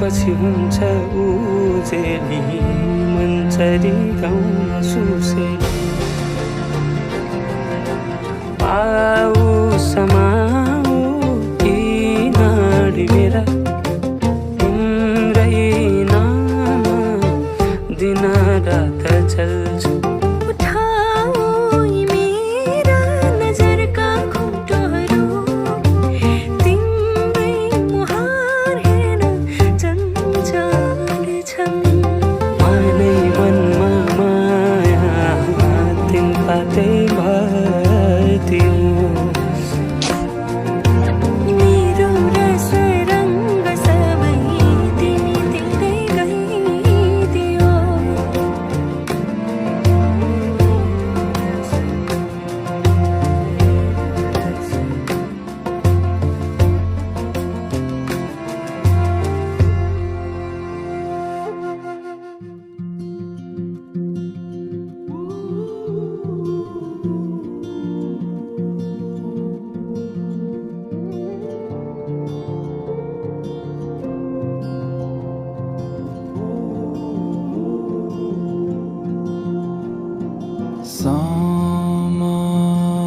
पछि हुन्छ उजेली मन्चरी गाउन सुसेली पाउ समाऊ किनारी मेरा तिम्रै नाम दिन रात चल्छ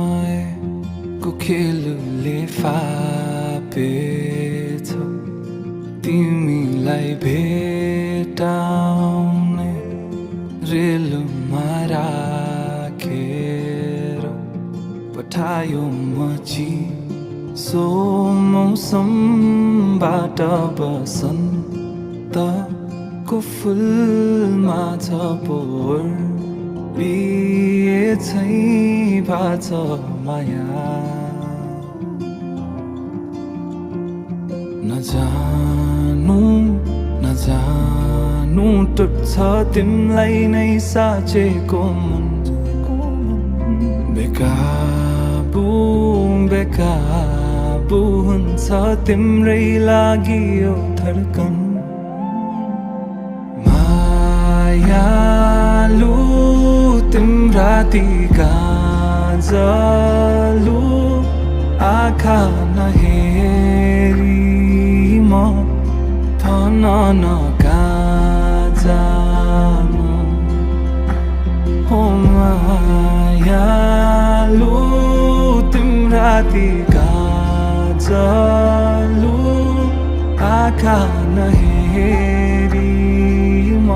समयको खेलले फापेछ तिमीलाई भेटाउने रेलमा राखेर पठायो म चिसो मौसमबाट बसन्तको फुलमा झपोर बिएछै भाछ माया नजानु टुट्छ तिमीलाई नै साचेको मन बेकाबु हुन्छ तिम्रै लागि यो धड्कन मायालु तिम्रा ती गाजलु आँखा नहेरी म थन नगाजानु हो मायालु तिम्रा ती गाजलु आँखा नहेरी म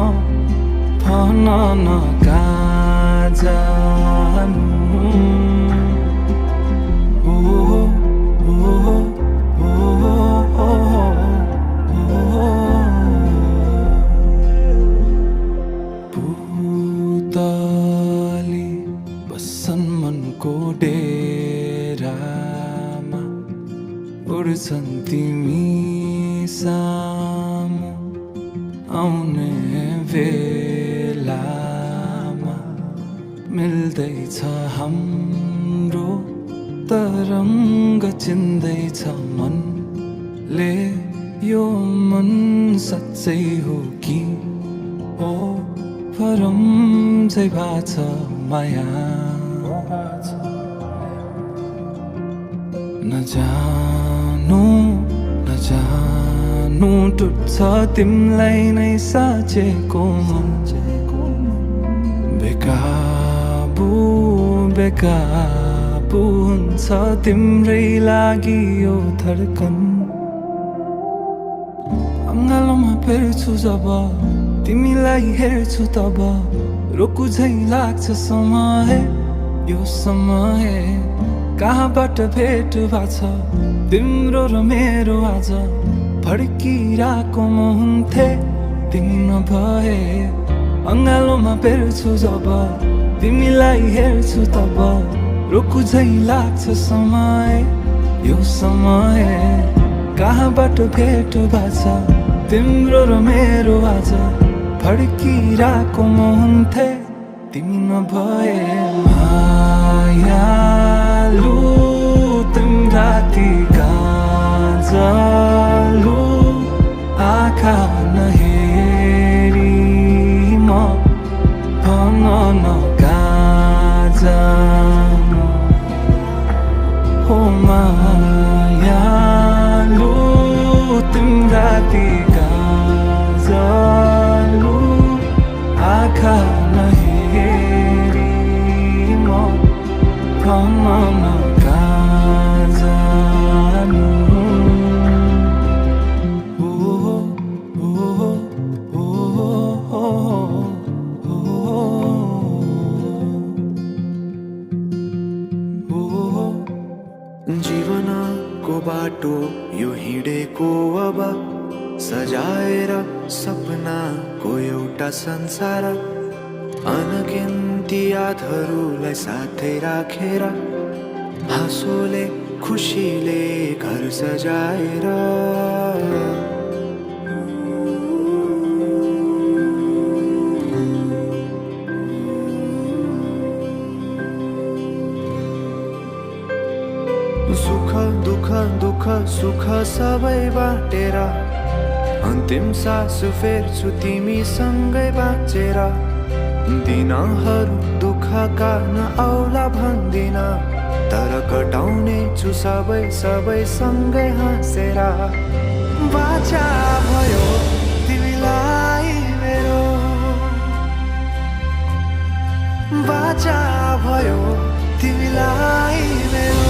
थन नगाजानु पुतली बस्छन् मनको डेरामा उड्छन् तिमी सामु आउने बेलामा मिल्दैछ हाम्रो तरङ्ग चिन्दैछ मनले यो मन साँच्चै हो कि हो फरम चाहिँ भाछ माया नजानु टुट्छ तिमीलाई नै साचेको मन बेकाबु हुन्छ तिम्रै लागि यो धड्कन अङ्गालोमा फेर्छु जब तिमीलाई हेर्छु तब रोकु झै लाग्छ समय यो समय कहाँबाट भेट भएको छ तिम्रो र मेरो आज फर्किरहेको म हुन्थे तिमी नभए अङ्गालोमा फेर्छु जब तिमीलाई हेर्छु तब रोकु झै लाग्छ समय यो समय कहाँबाट भेट भएको छ तिम्रो र मेरो आज फर्किरहेको म हुन्थे तिमी नभए मायालु तिम्रा ती गाजलु आँखा नहेरी म भन नगाजानु हो मायालु तिम्रा ती बाटो यो हिँडेको अब सजाएर सपनाको एउटा संसार अनगिन्ती यादहरूलाई साथै राखेर हाँसोले खुसीले घर सजाएर सुख दुःख दुःख सुख सबै बाटेर अन्तिम सास फेर्छु तिमीसँगै बाँचेर दिनहरू दुःखका नआउला भन्दिन तर कटाउने छु सबै सबै सँगै हाँसेर बाचा भयो तिमीलाई मेरो बाचा भयो तिमीलाई मेरो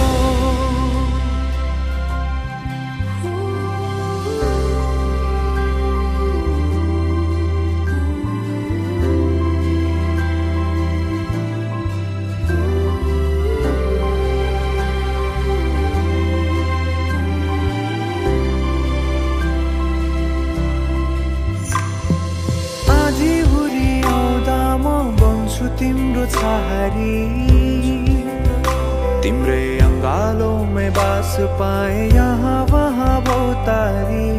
तिम्रो छहारी तिम्रै अङ्गालोमै बास पाए यहाँ वहाँ बहुतारी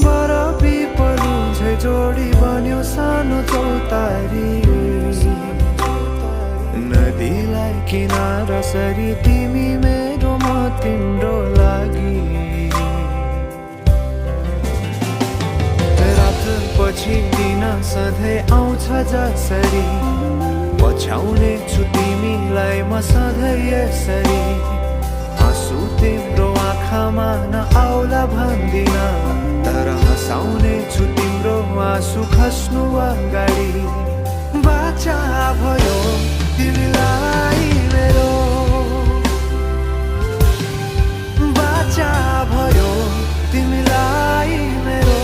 बरफी पलु झै जोडी बन्यो सानो चौतारी नदीलाई किनारा सरी तिमी मेरो म तिम्रो लागि पछि दिन सधैँ आउँछ जसरी पछ्याउने छु तिमीलाई म सधैँ यसरी आँसु तिम्रो आँखामा नआउला भन्दिन तर हँसाउने छु तिम्रो आँसु खस्नु अगाडि बाचा भयो तिमीलाई मेरो बाचा भयो तिमीलाई मेरो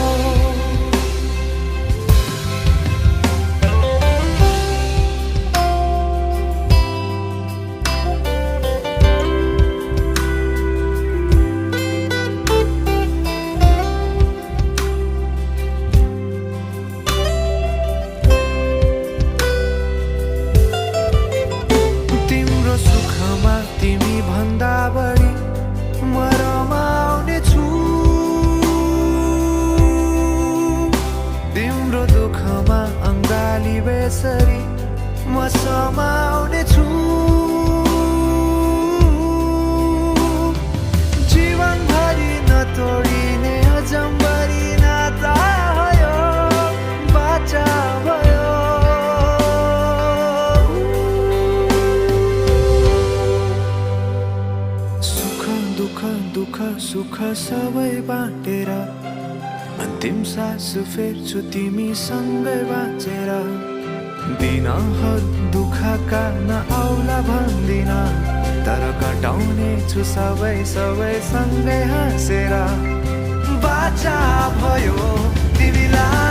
बेसरी म समाउने छु जीवनभरि नतोडिने अजम्बरी नाता भयो बाचा भयो सुख दुःख दुःख सुख सबै बाटेर अन्तिम सास फेर्छु तिमीसँगै बाँचेर दिनहरू दुःखका नआउला भन्दिन तर कटाउने छु सबै सबै सँगै हाँसेर बाचा भयो तिमीलाई